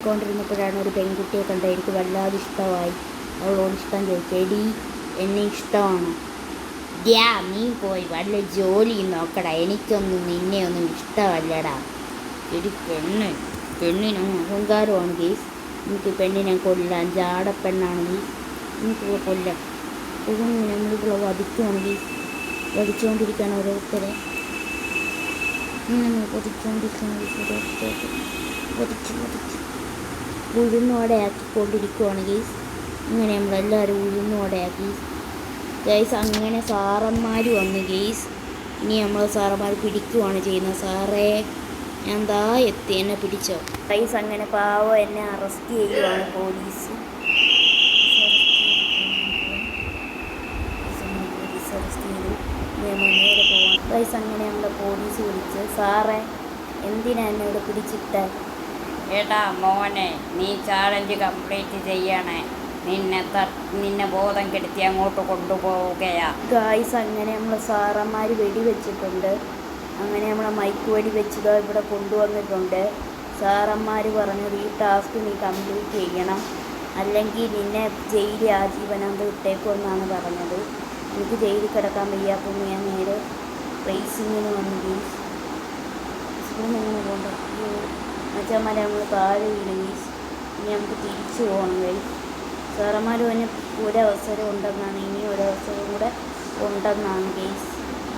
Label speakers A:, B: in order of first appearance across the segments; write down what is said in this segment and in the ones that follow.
A: കൊണ്ടിരുന്നപ്പോഴാണ് ഒരു പെൺകുട്ടിയെ കണ്ട് എനിക്ക് വല്ലാതെ ഇഷ്ടമായി. അവളോട് ഇഷ്ടം ചോദിച്ചു. എടി, എന്നെ ഇഷ്ടമാണ്. നീ പോയി വല്ല ജോലി നോക്കടാ, എനിക്കൊന്നും നിന്നെ ഒന്നും ഇഷ്ടമല്ലടാ. എടി പെണ്ണിന് അഹങ്കാരമാണ് ഗേസ്. എനിക്ക് പെണ്ണിനെ കൊല്ലാൻ, ജാടപ്പെണ്ണാണ് ഗേസ്, എനിക്ക് കൊല്ലാം. നമ്മളിവിടെ വധിക്കുവാണ് ഗേസ്. വധിച്ചുകൊണ്ടിരിക്കുകയാണ് ഓരോരുത്തരെ. നമ്മൾ വധിച്ചുകൊണ്ടിരിക്കുകയാണ് ഗേസ്. ഓരോരുത്തരെ വധിച്ച് ഉഴുന്നോടെയാക്കിക്കൊണ്ടിരിക്കുവാണ് ഗേസ്. ഇങ്ങനെ നമ്മളെല്ലാവരും ഉഴുന്നോടെയാക്കി ഗൈസ്. അങ്ങനെ സാറന്മാർ വന്നു ഗേസ്. ഇനി നമ്മൾ സാറന്മാർ പിടിക്കുവാണ് ചെയ്യുന്നത്. സാറേ, ഞാൻ എന്താ എത്തി, എന്നെ പിടിച്ചോ ഗൈസ്. അങ്ങനെ പാവം എന്നെ അറസ്റ്റ് ചെയ്യുവാണ് പോലീസ്. നേരെ പോവാണ് ഗൈസ്. അങ്ങനെ നമ്മളെ പോലീസ് വിളിച്ച്, സാറേ എന്തിനാ എന്നോട് പിടിച്ചിട്ട്?
B: ഏട്ടാ മോനെ, നീ ചാലഞ്ച് കംപ്ലീറ്റ് ചെയ്യണേ. നിന്നെ ബോധം കെടുത്തി അങ്ങോട്ട് കൊണ്ടുപോവുകയാ
A: ഗായ്സ്. അങ്ങനെ നമ്മൾ സാറന്മാർ വെടിവെച്ചിട്ടുണ്ട്. അങ്ങനെ നമ്മളെ മൈക്ക് വെടി വെച്ചതോ ഇവിടെ കൊണ്ടുവന്നിട്ടുണ്ട്. സാറന്മാർ പറഞ്ഞത് ഈ ടാസ്ക് നീ കംപ്ലീറ്റ് ചെയ്യണം, അല്ലെങ്കിൽ നിന്നെ ജയിലിൽ ആജീവനാന്തം ഇട്ടേക്കുമെന്നാണ് പറഞ്ഞത്. എനിക്ക് ജയിലിൽ കിടക്കാൻ വയ്യ. അപ്പോൾ ഞാൻ നേരെ റേസിങ്ങിന് വന്നു ഗീസ്. ഇവിടെ എങ്ങനെ പോകണ്ട മച്ചാന്മാരെ, നമ്മൾ താഴെ വീണ് ഗീസ്. ഇനി നമുക്ക് തിരിച്ചു പോകണം ഗൈസ്. സാറന്മാർ പറഞ്ഞ ഒരവസരം ഉണ്ടെന്നാണ്, ഇനി ഒരവസരം കൂടെ ഉണ്ടെന്നാണ് ഗൈസ്.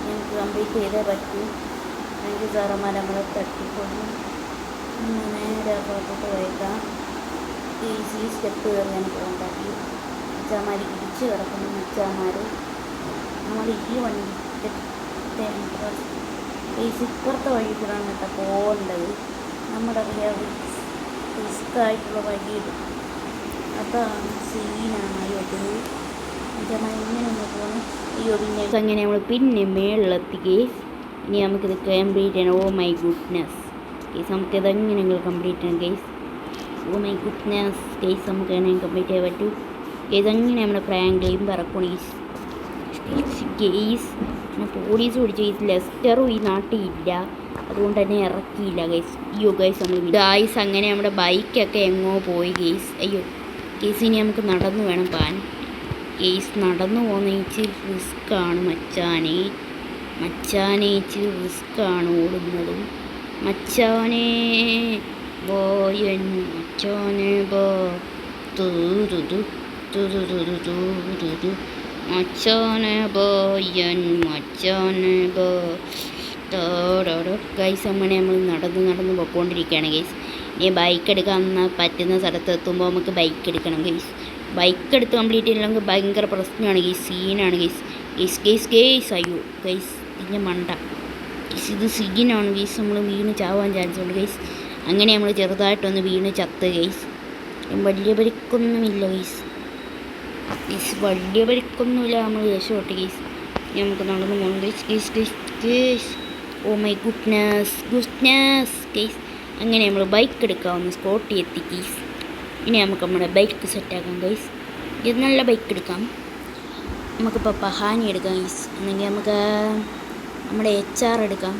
A: ഞങ്ങൾക്ക് കംപ്ലീറ്റ് ചെയ്തേ പറ്റൂ. എനിക്ക് സാറന്മാർ നമ്മളെ തട്ടിക്കൊള്ളു. നേരെ പുറത്തോട്ട് പോയേക്കാം ഗൈസ്. ഈ സ്റ്റെപ്പ് കയറി ഞാൻ പോകണ്ടാക്കി. മച്ചാന്മാർ ഇടിച്ച് കിടക്കുന്നു. മച്ചാന്മാർ നമ്മൾ ഈ വണ്ടി ഗൈസ് ഇപ്പുറത്തെ വഴി കൂടാണ് കേട്ടോ പോകേണ്ടത്. നമ്മുടെ റിസ്ക്കായിട്ടുള്ള വഴിയിട് അതാണ് സീനാണ്. ഇങ്ങനെ ഒന്ന് പോകണം. പിന്നെ അങ്ങനെ നമ്മൾ പിന്നെ മേളിലെത്തി കേസ്. ഇനി നമുക്കിത് കംപ്ലീറ്റ് ചെയ്യണം. ഓ മൈ ഗുഡ്നെസ് കേസ്, നമുക്കിത് എങ്ങനെ നിങ്ങൾ കംപ്ലീറ്റ് ചെയ്യണം guys. Oh my goodness guys, നമുക്ക് എങ്ങനെ കംപ്ലീറ്റ് ചെയ്യാൻ പറ്റൂ കേസ്. അങ്ങനെ നമ്മുടെ പ്രാങ്ക്ലെയും പറക്കണം കേസ്. പോലീസ് പിടിച്ച കേസ്. ലെസ്റ്ററും ഈ നാട്ടിൽ ഇല്ല, അതുകൊണ്ട് തന്നെ ഇറക്കിയില്ല ഗൈസ്. അയ്യോ ഗൈസ്, നമ്മൾ ഗൈസ് അങ്ങനെ നമ്മുടെ ബൈക്കൊക്കെ എങ്ങോ പോയി ഗൈസ്. അയ്യോ കേസ്, ഇനി നമുക്ക് നടന്നു വേണം പോകാൻ കേസ്. നടന്നു പോകുന്ന ഇച്ചിരി റിസ്ക്കാണ് മച്ചാനെ. ഇച്ചിരി റിസ്ക്കാണ് ഓടുന്നതും. മച്ചാനെ ബോയൻ, മച്ചാനെ ബോ തൂരുതു തുരുതു, മച്ചാനെ ബോയൻ, മച്ചാനെ ബോ ഗൈസ്. അങ്ങനെ നമ്മൾ നടന്ന് പോയിക്കൊണ്ടിരിക്കുകയാണ് ഗൈസ്. ഇനി ബൈക്ക് എടുക്കാൻ പറ്റുന്ന സ്ഥലത്ത് എത്തുമ്പോൾ നമുക്ക് ബൈക്ക് എടുക്കണം ഗൈസ്. ബൈക്ക് എടുത്ത് കംപ്ലീറ്റ് ചെയ്യില്ലെങ്കിൽ ഭയങ്കര പ്രശ്നമാണ് ഗൈസ്. സീനാണ് ഗൈസ്. അയ്യോ ഗൈസ്, ഇതിൻ്റെ മണ്ട ഗൈസ്, ഇത് സീനാണ് ഗൈസ്. നമ്മൾ വീണ് ചാവാൻ ചാൻസ് ഉണ്ട് ഗൈസ്. അങ്ങനെ നമ്മൾ ചെറുതായിട്ടൊന്ന് വീണ് ചത്ത് ഗൈസ്. വലിയ പരിക്കൊന്നുമില്ല ഗൈസ്. വലിയ പരിക്കൊന്നുമില്ല, നമ്മൾ രക്ഷപ്പെട്ടു ഗൈസ്. നമുക്ക് നടന്നു പോകണം guys. Oh my goodness guys. അങ്ങനെ നമ്മൾ ബൈക്ക് എടുക്കാവുന്ന സ്പോട്ടിൽ എത്തി കേസ്. ഇനി നമുക്ക് നമ്മുടെ ബൈക്ക് സെറ്റാക്കാം ഗൈസ്. ഇത് നല്ല ബൈക്ക് എടുക്കാം. നമുക്കിപ്പോൾ പഹാനി എടുക്കാം ഗൈസ്. അല്ലെങ്കിൽ നമുക്ക് നമ്മുടെ HR എടുക്കാം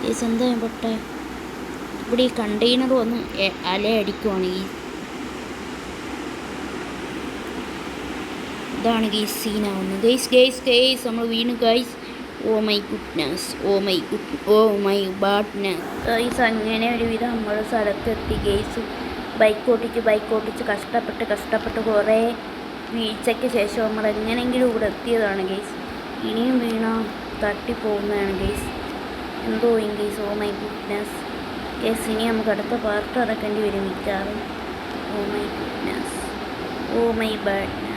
A: ഗൈസ്. എന്താ പൊട്ടെ, ഇവിടെ ഈ കണ്ടെയ്നർ വന്ന് അലയടിക്കുവാണ് ഗൈസ്. ഇതാണ് ഗൈസ് സീനാവുന്നത് ഗൈസ്. നമ്മൾ വീണു guys. Oh my goodness guys. അങ്ങനെ ഒരുവിധം നമ്മൾ സ്ഥലത്തെത്തി ഗൈസ്. ബൈക്ക് ഓട്ടിച്ച് കഷ്ടപ്പെട്ട് കുറേ വീഴ്ചയ്ക്ക് ശേഷം നമ്മൾ എങ്ങനെയെങ്കിലും ഇവിടെ എത്തിയതാണ് ഗൈസ്. ഇനിയും വീണാൽ തട്ടിപ്പോകുന്നതാണ് ഗൈസ്. എന്തോ guys. Oh my goodness guys. ഇനി നമുക്ക് അടുത്ത പാർട്ട് ഇറക്കേണ്ടി വരും മിക്കവാറും. Oh my goodness, oh my bad.